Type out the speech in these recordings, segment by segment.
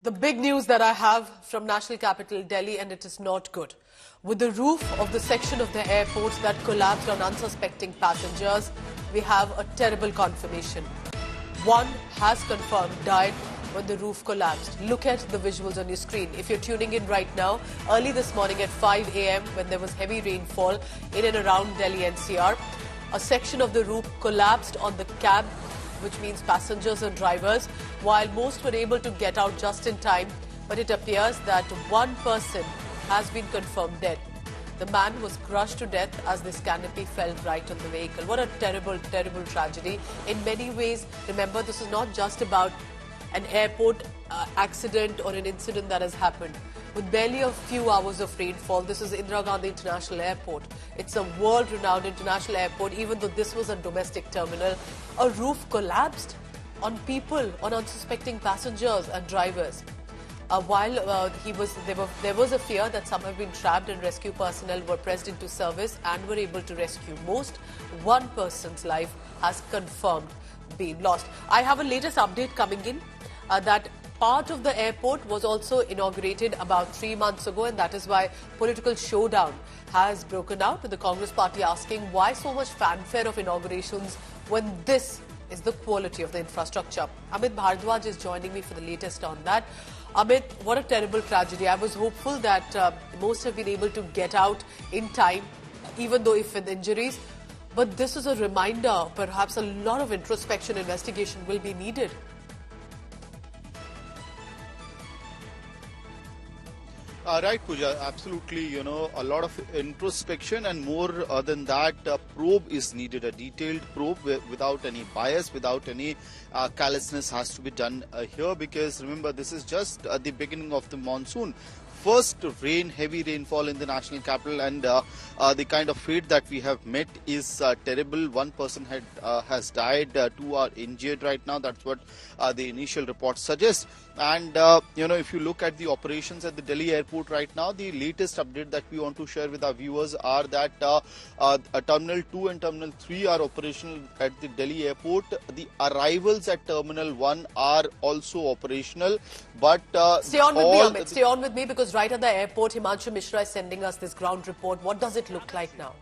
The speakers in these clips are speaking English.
The big news that I have from national capital Delhi, and it is not good. With the roof of the section of the airport that collapsed on unsuspecting passengers, we have a terrible confirmation. One has confirmed died when the roof collapsed. Look at the visuals on your screen. If you're tuning in right now, early this morning at 5 a.m. when there was heavy rainfall in and around Delhi NCR, a section of the roof collapsed on the cab, which means passengers and drivers, while most were able to get out just in time. But it appears that one person has been confirmed dead. The man was crushed to death as this canopy fell right on the vehicle. What a terrible, terrible tragedy. In many ways, remember, this is not just about an airport accident or an incident that has happened. With barely a few hours of rainfall, this is Indira Gandhi International Airport. It's a world-renowned international airport. Even though this was a domestic terminal, a roof collapsed on people, on unsuspecting passengers and drivers. There was a fear that some have been trapped, and rescue personnel were pressed into service and were able to rescue most. One person's life has confirmed been lost. I have a latest update coming in that part of the airport was also inaugurated about 3 months ago, and that is why political showdown has broken out, with the Congress party asking why so much fanfare of inaugurations when this is the quality of the infrastructure. Amit Bhardwaj is joining me for the latest on that. Amit, what a terrible tragedy. I was hopeful that most have been able to get out in time, even though if with injuries. But this is a reminder, perhaps a lot of introspection, investigation will be needed. Right, Pooja, absolutely. A lot of introspection, and more than that, a probe is needed, a detailed probe without any bias, without any callousness has to be done here, because remember, this is just the beginning of the monsoon. First heavy rainfall in the national capital, and the kind of fate that we have met is terrible. One person has died, two are injured right now. That's what the initial report suggests. And if you look at the operations at the Delhi airport right now, the latest update that we want to share with our viewers are that Terminal 2 and Terminal 3 are operational at the Delhi airport. The arrivals at Terminal 1 are also operational. But stay on with me, Amit. Stay on with me, because right at the airport, Himanshu Mishra is sending us this ground report. What does it look like now?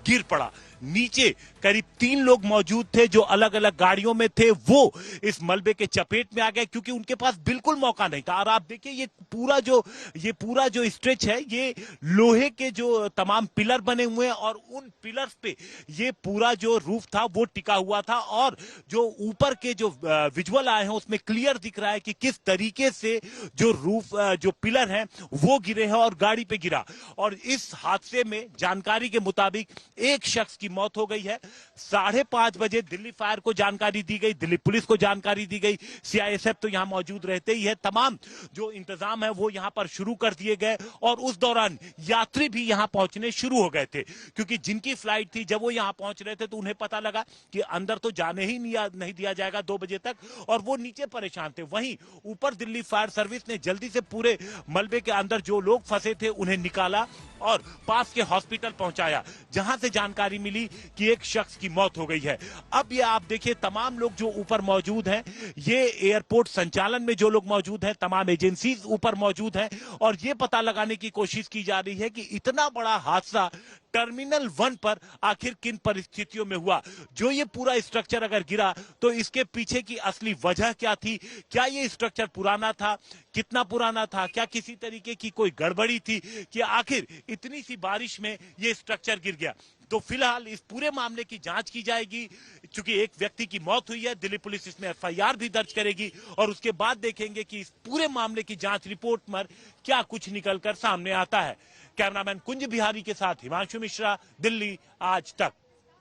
गिर पड़ा नीचे। करीब 3 लोग मौजूद थे जो अलग अलग गाड़ियों में थे, वो इस मलबे के चपेट में आ गए, क्योंकि उनके पास बिल्कुल मौका नहीं था। और आप देखिए, ये पूरा जो स्ट्रेच है, ये लोहे के जो तमाम पिलर बने हुए हैं, और उन पिलर्स पे ये पूरा जो रूफ था वो टिका हुआ था। और जो ऊपर के जो विजुअल आए हैं, उसमें क्लियर दिख रहा है कि किस तरीके से जो रूफ जो पिलर हैं वो गिरे हैं और गाड़ी पे गिरा। और इस हादसे में जानकारी के मुताबिक एक शख्स की मौत हो गई है। 5:30 बजे दिल्ली फायर को जानकारी दी गई, दिल्ली पुलिस को जानकारी दी गई। सीआईएसएफ तो यहां मौजूद रहते ही है। तमाम जो इंतजाम है वो यहां पर शुरू कर दिए गए, और उस दौरान यात्री भी यहां पहुंचने शुरू हो गए थे, क्योंकि जिनकी फ्लाइट थी, जब वो यहां पहुंच रहे थे तो उन्हें पता लगा कि अंदर तो जाने ही नहीं दिया जाएगा 2 बजे तक, और वो नीचे परेशान थे। वहीं ऊपर दिल्ली फायर सर्विस ने जल्दी से पूरे मलबे के अंदर जो लोग फंसे थे उन्हें निकाला और पास के हॉस्पिटल पहुंचाया, जहां से जानकारी मिली कि एक शख्स की मौत हो गई है। अब ये आप देखिए, तमाम लोग जो ऊपर मौजूद हैं, ये एयरपोर्ट संचालन में जो लोग मौजूद हैं, तमाम एजेंसीज ऊपर मौजूद हैं, और ये पता लगाने की कोशिश की जा रही है कि इतना बड़ा हादसा टर्मिनल 1 पर आखिर किन परिस्थितियों में हुआ। जो ये पूरा स्ट्रक्चर अगर गिरा तो इसके पीछे की असली वजह क्या थी? क्या ये स्ट्रक्चर पुराना था? कितना पुराना था? क्या किसी तरीके की कोई गड़बड़ी थी कि आखिर इतनी सी बारिश में ये स्ट्रक्चर गिर गया? तो फिलहाल इस पूरे मामले की जांच की जाएगी। चूंकि एक व्यक्ति की मौत हुई है, दिल्ली पुलिस इसमें एफआईआर भी दर्ज करेगी, और उसके बाद देखेंगे कि इस पूरे मामले की जांच रिपोर्ट पर क्या कुछ निकलकर सामने आता है। कैमरामैन कुंज बिहारी के साथ हिमांशु मिश्रा, दिल्ली आज तक।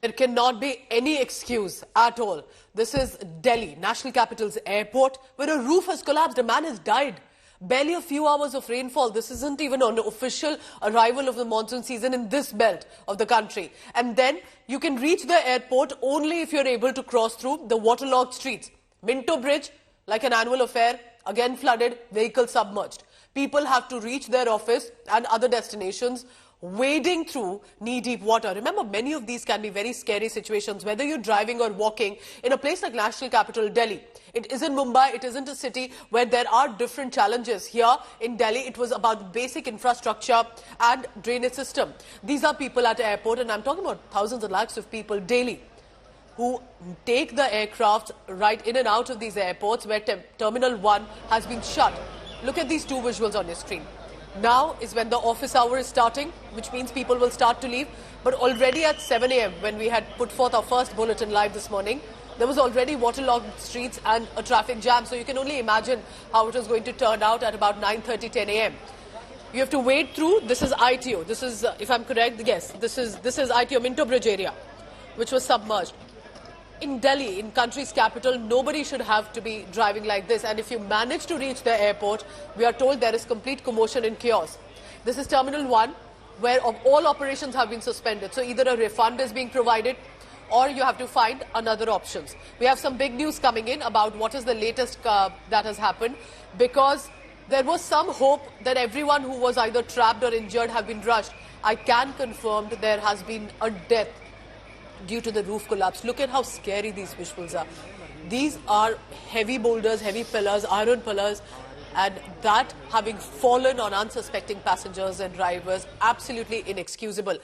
There cannot be any excuse at all. This is Delhi, national capital's airport, where a roof has collapsed. A man has died. Barely a few hours of rainfall. This isn't even an official arrival of the monsoon season in this belt of the country. And then you can reach the airport only if you're able to cross through the waterlogged streets. Minto Bridge, like an annual affair, again flooded, vehicles submerged. People have to reach their office and other destinations wading through knee-deep water. Remember, many of these can be very scary situations, whether you're driving or walking in a place like national capital Delhi. It isn't Mumbai, it isn't a city where there are different challenges. Here in Delhi, it was about basic infrastructure and drainage system. These are people at the airport, and I'm talking about thousands and lakhs of people daily who take the aircraft right in and out of these airports where Terminal 1 has been shut. Look at these two visuals on your screen. Now is when the office hour is starting, which means people will start to leave. But already at 7 a.m., when we had put forth our first bulletin live this morning, there was already waterlogged streets and a traffic jam. So you can only imagine how it was going to turn out at about 9:30, 10 a.m. You have to wade through. This is ITO. This is, if I'm correct, yes, this is ITO, Minto Bridge area, which was submerged. In Delhi, in country's capital, nobody should have to be driving like this. And if you manage to reach the airport, we are told there is complete commotion and chaos. This is Terminal 1, where all operations have been suspended. So either a refund is being provided or you have to find another options. We have some big news coming in about what is the latest that has happened, because there was some hope that everyone who was either trapped or injured have been rushed. I can confirm that there has been a death due to the roof collapse. Look at how scary these visuals are. These are heavy boulders, heavy pillars, iron pillars, and that having fallen on unsuspecting passengers and drivers, absolutely inexcusable.